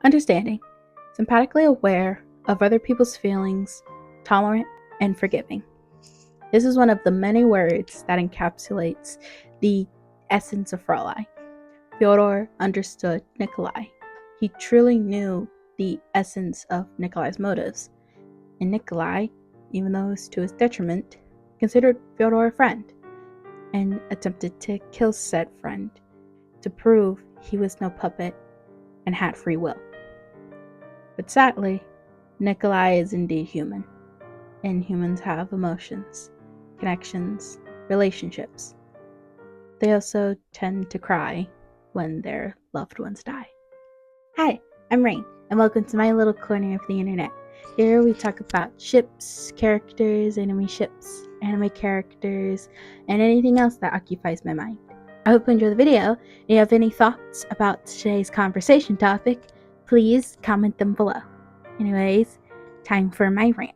understanding, sympathetically aware of other people's feelings, tolerant, and forgiving. This is one of the many words that encapsulates the essence of Fyolai. Fyodor understood Nikolai. He truly knew the essence of Nikolai's motives. And Nikolai, even though it was to his detriment, considered Fyodor a friend and attempted to kill said friend to prove he was no puppet and had free will. But sadly, Nikolai is indeed human, and humans have emotions, connections, relationships. They also tend to cry when their loved ones die. Hi, I'm Rain, and welcome to my little corner of the internet. Here we talk about ships, characters, anime ships, anime characters, and anything else that occupies my mind. I hope you enjoy the video. If you have any thoughts about today's conversation topic, please comment them below. Anyways, time for my rant.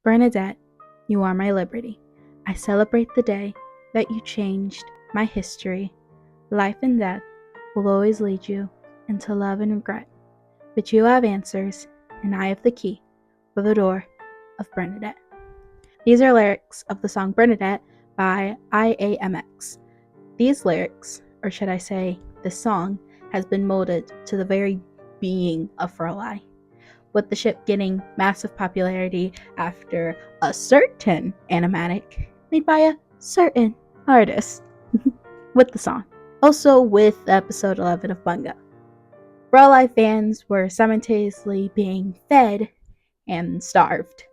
Bernadette, you are my liberty. I celebrate the day that you changed my history. Life and death will always lead you into love and regret. But you have answers, and I have the key for the door of Bernadette. These are lyrics of the song Bernadette by IAMX. These lyrics, or should I say, this song, has been molded to the very being of Fyolai, with the ship getting massive popularity after a certain animatic made by a certain artist with the song. Also with episode 11 of Bungo. Fyolai fans were simultaneously being fed and starved.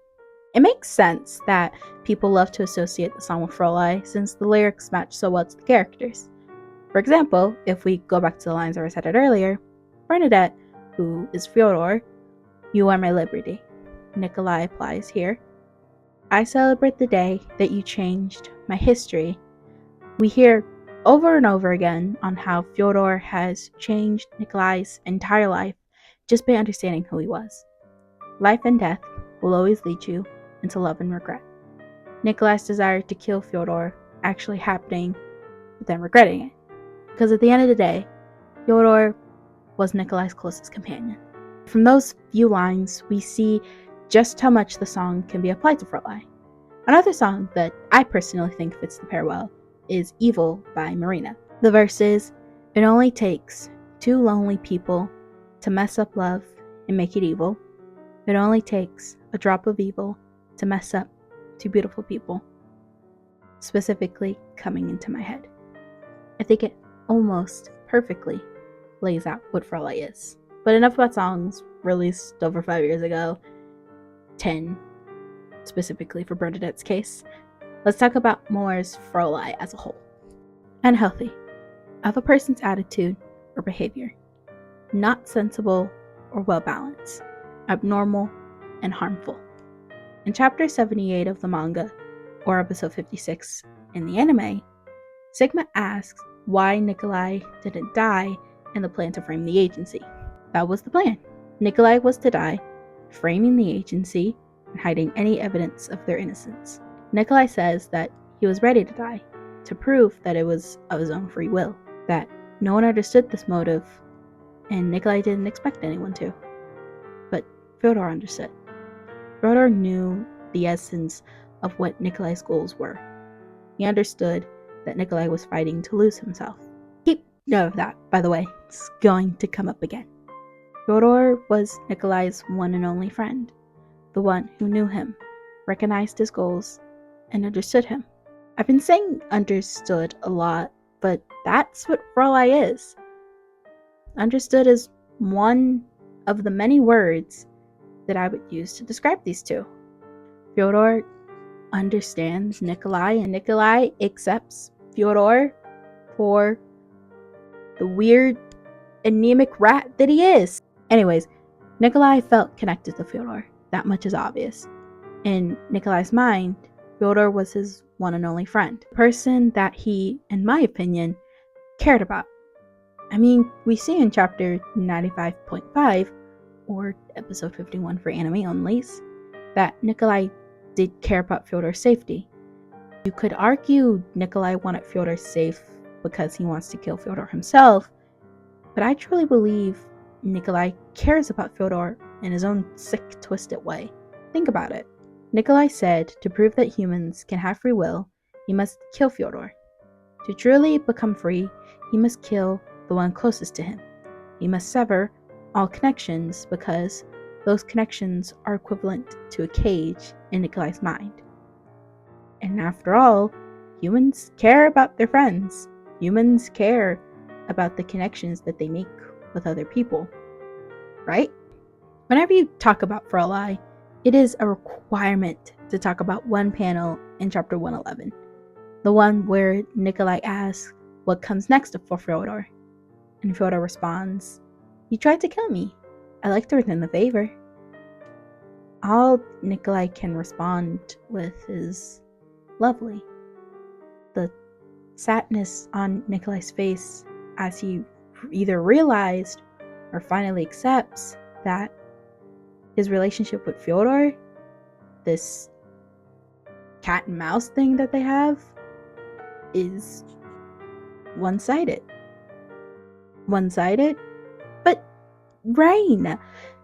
It makes sense that people love to associate the song with Fyolai since the lyrics match so well to the characters. For example, if we go back to the lines I recited earlier, Bernadette, who is Fyodor, you are my liberty. Nikolai applies here. I celebrate the day that you changed my history. We hear over and over again on how Fyodor has changed Nikolai's entire life just by understanding who he was. Life and death will always lead you into love and regret. Nikolai's desire to kill Fyodor actually happening, but then regretting it. Because at the end of the day, Fyodor was Nikolai's closest companion. From those few lines, we see just how much the song can be applied to Fyolai. Another song that I personally think fits the pair well is Evil by Marina. The verse is, "It only takes two lonely people to mess up love and make it evil. It only takes a drop of evil to mess up two beautiful people." Specifically coming into my head. I think it almost perfectly lays out what Fyolai is. But enough about songs released over 5 years ago, 10 specifically for Bernadette's case. Let's talk about Moore's Fyolai as a whole. Unhealthy of a person's attitude or behavior, not sensible or well balanced, abnormal and harmful. In chapter 78 of the manga, or episode 56 in the anime, Sigma asks why Nikolai didn't die in the plan to frame the agency. That was the plan. Nikolai was to die, framing the agency and hiding any evidence of their innocence. Nikolai says that he was ready to die, to prove that it was of his own free will, that no one understood this motive, and Nikolai didn't expect anyone to. But Fyodor understood. Fyodor knew the essence of what Nikolai's goals were. He understood that Nikolai was fighting to lose himself. Keep note of that, by the way. It's going to come up again. Fyodor was Nikolai's one and only friend, the one who knew him, recognized his goals, and understood him. I've been saying understood a lot, but that's what Fyolai is. Understood is one of the many words that I would use to describe these two. Fyodor understands Nikolai, and Nikolai accepts Fyodor for the weird, anemic rat that he is. Anyways, Nikolai felt connected to Fyodor. That much is obvious. In Nikolai's mind, Fyodor was his one and only friend. The person that he, in my opinion, cared about. I mean, we see in chapter 95.5, or episode 51 for anime onlys, that Nikolai did care about Fyodor's safety. You could argue Nikolai wanted Fyodor safe because he wants to kill Fyodor himself, but I truly believe Nikolai cares about Fyodor in his own sick, twisted way. Think about it. Nikolai said to prove that humans can have free will, he must kill Fyodor. To truly become free, he must kill the one closest to him. He must sever all connections because those connections are equivalent to a cage in Nikolai's mind. And after all, humans care about their friends. Humans care about the connections that they make with other people, right? Whenever you talk about Fyolai, it is a requirement to talk about one panel in chapter 111, the one where Nikolai asks what comes next for Fyodor, and Fyodor responds, "You tried to kill me. I like to return the favor." All Nikolai can respond with is lovely. The sadness on Nikolai's face as he either realized or finally accepts that his relationship with Fyodor, this cat and mouse thing that they have, is one-sided. One-sided? But Rain,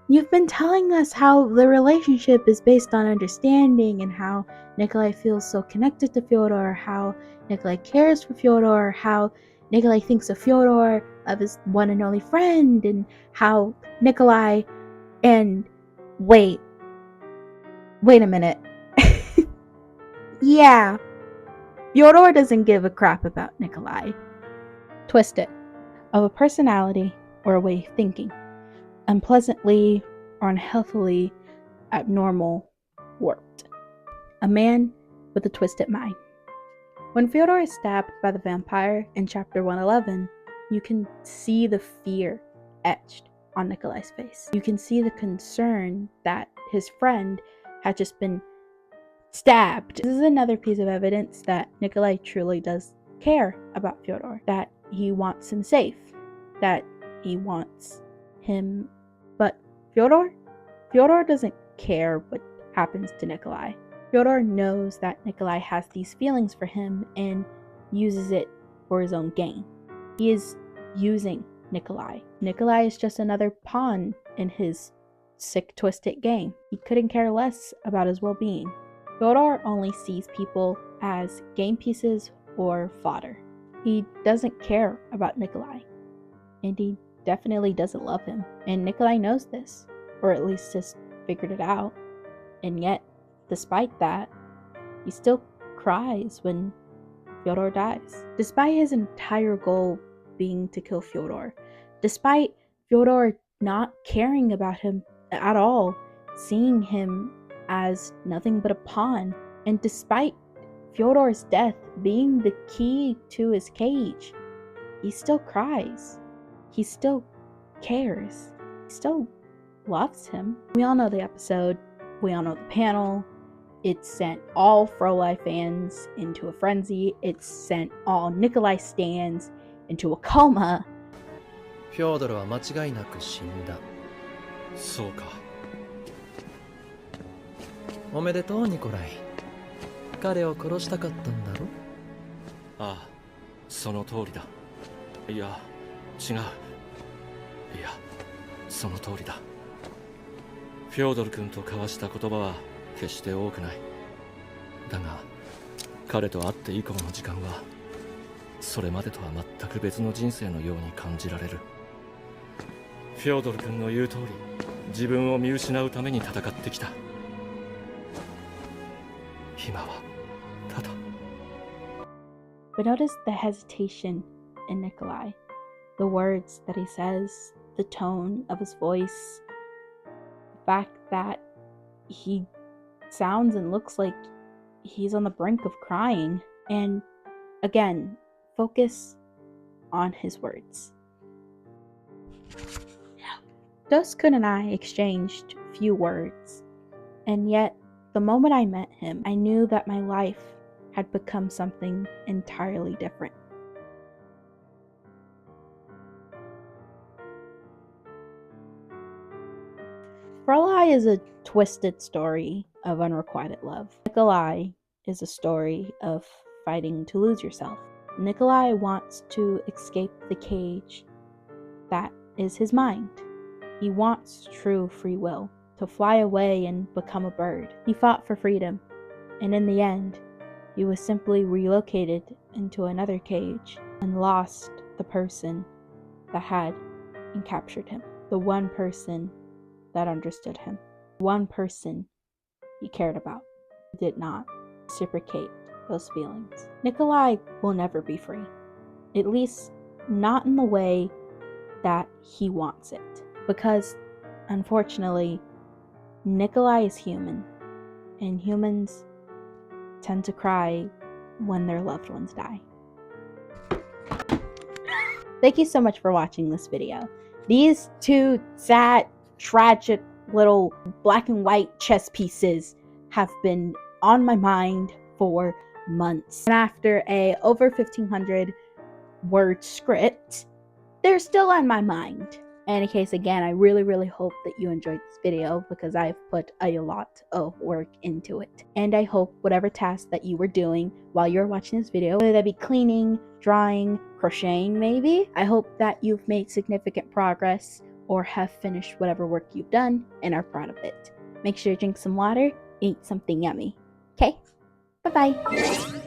you've been telling us how the relationship is based on understanding and how Nikolai feels so connected to Fyodor, how Nikolai cares for Fyodor, how Nikolai thinks of Fyodor of his one and only friend, and how Nikolai and wait a minute. Yeah, Fyodor doesn't give a crap about Nikolai. Twisted, of a personality or a way of thinking, unpleasantly or unhealthily abnormal, warped. A man with a twisted mind. When Fyodor is stabbed by the vampire in chapter 111, you can see the fear etched on Nikolai's face. You can see the concern that his friend had just been stabbed. This is another piece of evidence that Nikolai truly does care about Fyodor, that he wants him safe, that he wants him. But Fyodor doesn't care what happens to Nikolai. Fyodor knows that Nikolai has these feelings for him and uses it for his own gain. He is using Nikolai. Nikolai is just another pawn in his sick, twisted game. He couldn't care less about his well-being. Fyodor only sees people as game pieces or fodder. He doesn't care about Nikolai, and he definitely doesn't love him. And Nikolai knows this, or at least has figured it out. And yet, despite that, he still cries when Fyodor dies. Despite his entire goal being to kill Fyodor, despite Fyodor not caring about him at all, seeing him as nothing but a pawn, and despite Fyodor's death being the key to his cage, he still cries. He still cares. He still loves him. We all know the episode. We all know the panel. It sent all Fyolai fans into a frenzy. It sent all Nikolai stans into a coma. フョードルは間違いなく死んだ。そうか。おめでとう、ニコライ。彼を殺したかったんだろ？ああ、その通りだ。いや、違う。いや、その通りだ。フョードル君と交わした言葉は決して多くない。だが、彼と会って以降の時間は、それまでとは全く別の人生のように感じられる。フョードル君の言う通り、自分を見失うために戦ってきた。今はただ。But notice the hesitation in Nikolai, the words that he says, the tone of his voice, the fact that he sounds and looks like he's on the brink of crying. And again, focus on his words. Duskun and I exchanged few words, and yet the moment I met him, I knew that my life had become something entirely different. Fyolai is a twisted story of unrequited love. Nikolai is a story of fighting to lose yourself. Nikolai wants to escape the cage that is his mind. He wants true free will, to fly away and become a bird. He fought for freedom, and in the end, he was simply relocated into another cage and lost the person that had encaptured him, the one person that understood him, one person he cared about, did not reciprocate those feelings. Nikolai will never be free, at least not in the way that he wants it, because unfortunately, Nikolai is human, and humans tend to cry when their loved ones die. Thank you so much for watching this video. These two sad, tragic little black and white chess pieces have been on my mind for months. And after a over 1,500 word script, they're still on my mind. In any case, again, I really hope that you enjoyed this video because I've put a lot of work into it. And I hope whatever task that you were doing while you're watching this video, whether that be cleaning, drawing, crocheting maybe, I hope that you've made significant progress or have finished whatever work you've done and are proud of it. Make sure to drink some water, eat something yummy. Okay? Bye-bye.